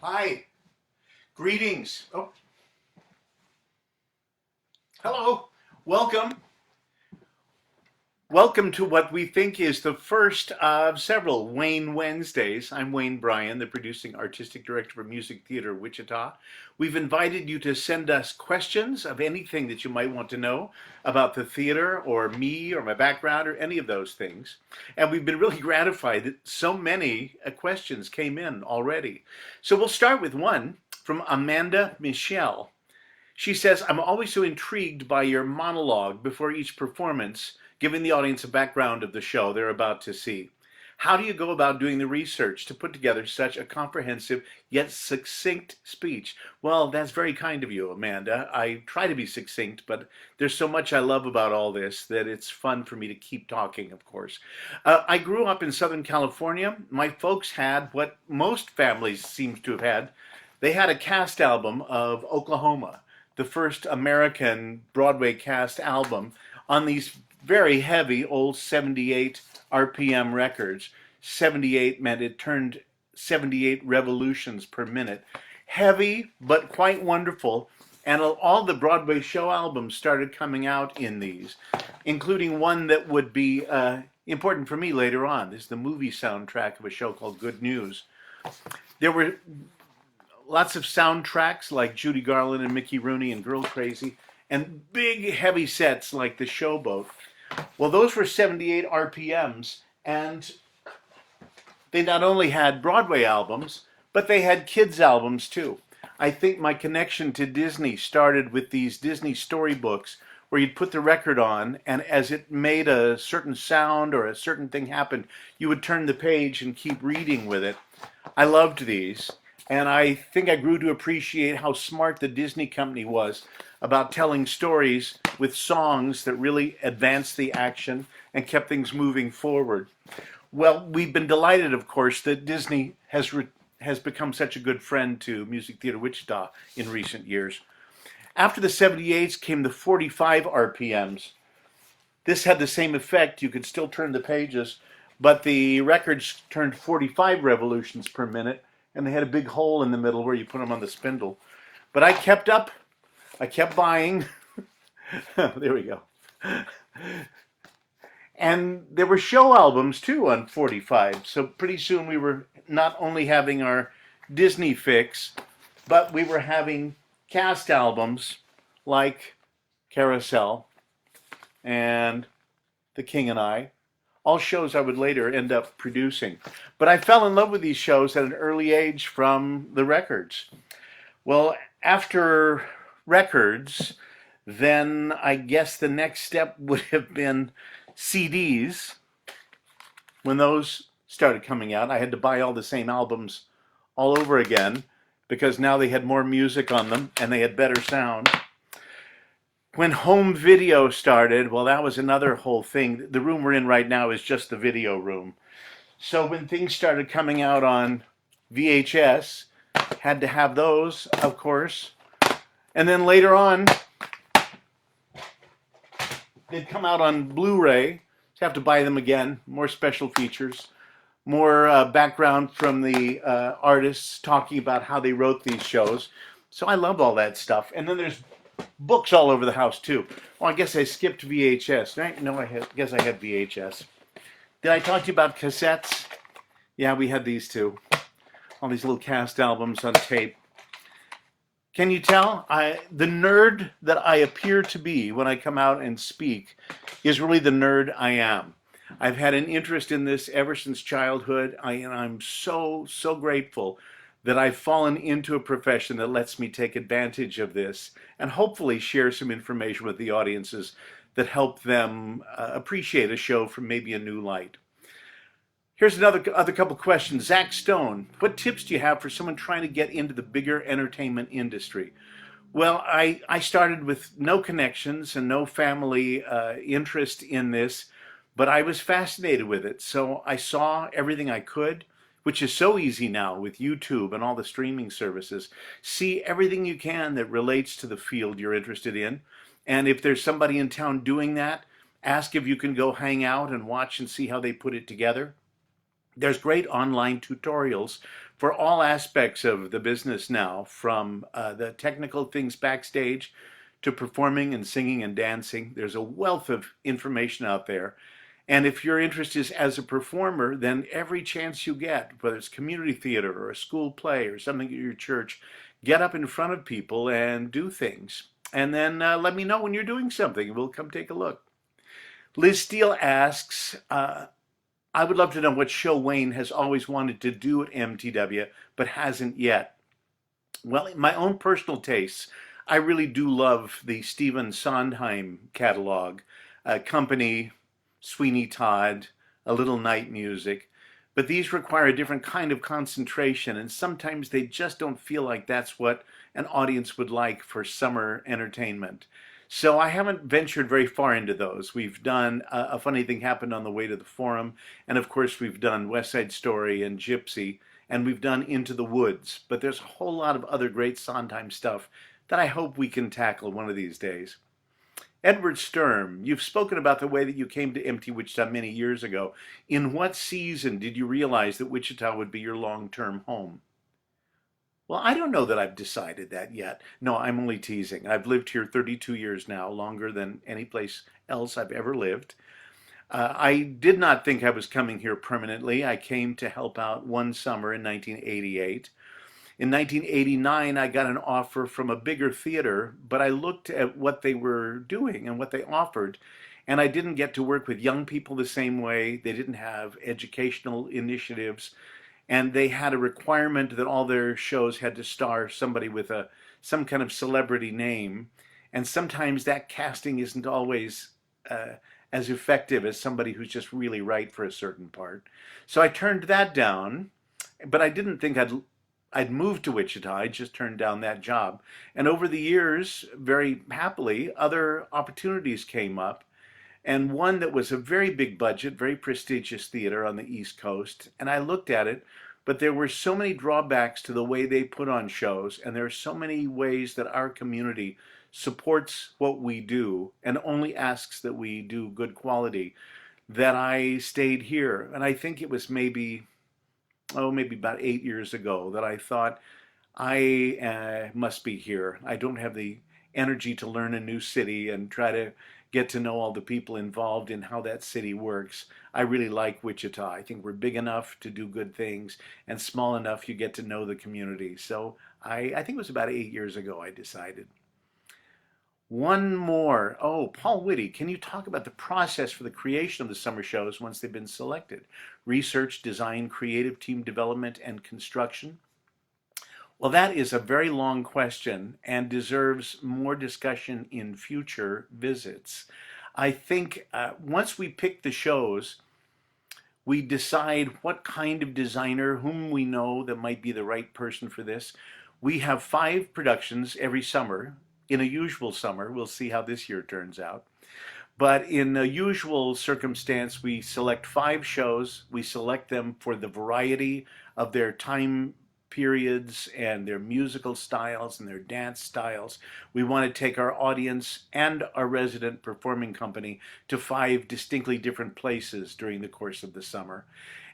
Hi, greetings. Oh, hello. Welcome. Welcome to what we think is the first of several Wayne Wednesdays. I'm Wayne Bryan, the producing artistic director for Music Theater Wichita. We've invited you to send us questions of anything that you might want to know about the theater or me or my background or any of those things. And we've been really gratified that so many questions came in already. So we'll start with one from Amanda Michelle. She says, I'm always so intrigued by your monologue before each performance, giving the audience a background of the show they're about to see. How do you go about doing the research to put together such a comprehensive yet succinct speech? Well, that's very kind of you, Amanda. I try to be succinct, but there's so much I love about all this that it's fun for me to keep talking, of course. I grew up in Southern California. My folks had what most families seem to have had. They had a cast album of Oklahoma, the first American Broadway cast album, on these very heavy old 78 RPM records. 78 meant it turned 78 revolutions per minute. Heavy, but quite wonderful. And all the Broadway show albums started coming out in these, including one that would be important for me later on. This is the movie soundtrack of a show called Good News. There were lots of soundtracks like Judy Garland and Mickey Rooney and Girl Crazy, and big heavy sets like The Showboat. Well, those were 78 RPMs, and they not only had Broadway albums, but they had kids' albums too. I think my connection to Disney started with these Disney storybooks where you'd put the record on, and as it made a certain sound or a certain thing happen, you would turn the page and keep reading with it. I loved these. And I think I grew to appreciate how smart the Disney company was about telling stories with songs that really advanced the action and kept things moving forward. Well, we've been delighted, of course, that Disney has become such a good friend to Music Theater Wichita in recent years. After the 78s came the 45 RPMs. This had the same effect. You could still turn the pages, but the records turned 45 revolutions per minute, and they had a big hole in the middle where you put them on the spindle. But I kept up. I kept buying. There we go. And there were show albums too on 45. So pretty soon we were not only having our Disney fix, but we were having cast albums like Carousel and The King and I, all shows I would later end up producing. But I fell in love with these shows at an early age from the records. Well, after records, then I guess the next step would have been CDs. When those started coming out, I had to buy all the same albums all over again because now they had more music on them and they had better sound. When home video started, well, that was another whole thing. The room we're in right now is just the video room. So when things started coming out on VHS, had to have those, of course. And then later on, they'd come out on Blu-ray. So have to buy them again. More special features, more background from the artists talking about how they wrote these shows. So I love all that stuff. And then there's books all over the house too. Well, I guess I skipped VHS, right? No, guess I had VHS. Did I talk to you about cassettes? Yeah, we had these too. All these little cast albums on tape. Can you tell? The nerd that I appear to be when I come out and speak is really the nerd I am. I've had an interest in this ever since childhood, and I'm so grateful that I've fallen into a profession that lets me take advantage of this and hopefully share some information with the audiences that help them appreciate a show from maybe a new light. Here's other couple questions. Zach Stone, what tips do you have for someone trying to get into the bigger entertainment industry? Well, I started with no connections and no family interest in this, but I was fascinated with it. So I saw everything I could, which is so easy now with YouTube and all the streaming services. See everything you can that relates to the field you're interested in. And if there's somebody in town doing that, ask if you can go hang out and watch and see how they put it together. There's great online tutorials for all aspects of the business now, from the technical things backstage to performing and singing and dancing. There's a wealth of information out there. And if your interest is as a performer, then every chance you get, whether it's community theater or a school play or something at your church, get up in front of people and do things. And then let me know when you're doing something. We'll come take a look. Liz Steele asks, I would love to know what show Wayne has always wanted to do at MTW, but hasn't yet. Well, in my own personal tastes, I really do love the Stephen Sondheim catalog, Company, Sweeney Todd, A Little Night Music. But these require a different kind of concentration, and sometimes they just don't feel like that's what an audience would like for summer entertainment. So I haven't ventured very far into those. We've done A Funny Thing Happened on the Way to the Forum, and of course we've done West Side Story and Gypsy, and we've done Into the Woods. But there's a whole lot of other great Sondheim stuff that I hope we can tackle one of these days. Edward Sturm, you've spoken about the way that you came to MT Wichita many years ago. In what season did you realize that Wichita would be your long-term home? Well, I don't know that I've decided that yet. No, I'm only teasing. I've lived here 32 years now, longer than any place else I've ever lived. I did not think I was coming here permanently. I came to help out one summer in 1988. In 1989, I got an offer from a bigger theater, but I looked at what they were doing and what they offered, and I didn't get to work with young people the same way. They didn't have educational initiatives, and they had a requirement that all their shows had to star somebody with some kind of celebrity name, and sometimes that casting isn't always as effective as somebody who's just really right for a certain part. So I turned that down, but I didn't think I'd moved to Wichita. I just turned down that job. And over the years, very happily, other opportunities came up. And one that was a very big budget, very prestigious theater on the East Coast. And I looked at it, but there were so many drawbacks to the way they put on shows. And there are so many ways that our community supports what we do and only asks that we do good quality, that I stayed here. And I think it was maybe about 8 years ago that I thought I must be here. I don't have the energy to learn a new city and try to get to know all the people involved in how that city works. I really like Wichita. I think we're big enough to do good things and small enough you get to know the community. So I think it was about 8 years ago I decided. One more. Oh, Paul Whitty, can you talk about the process for the creation of the summer shows once they've been selected? Research, design, creative team development, and construction? Well, that is a very long question and deserves more discussion in future visits. I think once we pick the shows, we decide what kind of designer, whom we know that might be the right person for this. We have 5 productions every summer. In a usual summer, we'll see how this year turns out. But in a usual circumstance, we select 5 shows. We select them for the variety of their time periods and their musical styles and their dance styles. We want to take our audience and our resident performing company to 5 distinctly different places during the course of the summer.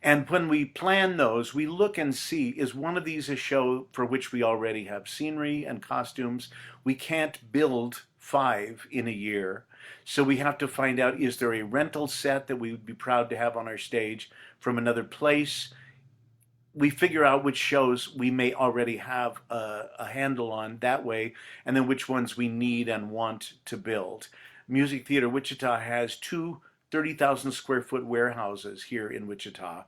And when we plan those, we look and see, is one of these a show for which we already have scenery and costumes? We can't build 5 in a year. So we have to find out, is there a rental set that we would be proud to have on our stage from another place? We figure out which shows we may already have a handle on that way, and then which ones we need and want to build. Music Theater Wichita has 2 30,000 square foot warehouses here in Wichita.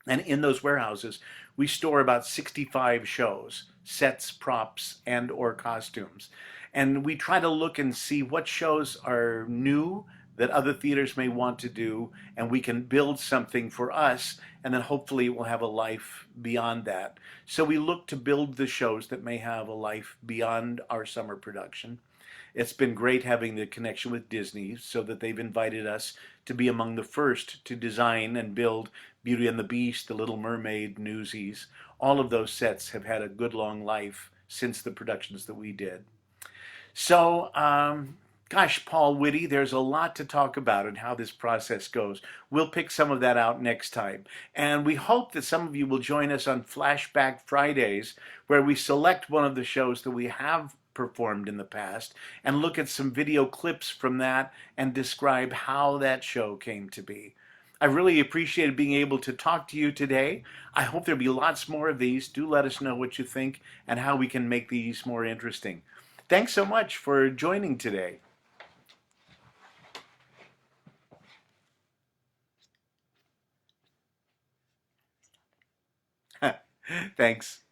And in those warehouses, we store about 65 shows, sets, props, and or costumes. And we try to look and see what shows are new that other theaters may want to do, and we can build something for us, and then hopefully it will have a life beyond that. So we look to build the shows that may have a life beyond our summer production. It's been great having the connection with Disney so that they've invited us to be among the first to design and build Beauty and the Beast, The Little Mermaid, Newsies. All of those sets have had a good long life since the productions that we did. So Gosh, Paul Whitty, there's a lot to talk about and how this process goes. We'll pick some of that out next time. And we hope that some of you will join us on Flashback Fridays, where we select one of the shows that we have performed in the past and look at some video clips from that and describe how that show came to be. I really appreciated being able to talk to you today. I hope there'll be lots more of these. Do let us know what you think and how we can make these more interesting. Thanks so much for joining today. Thanks.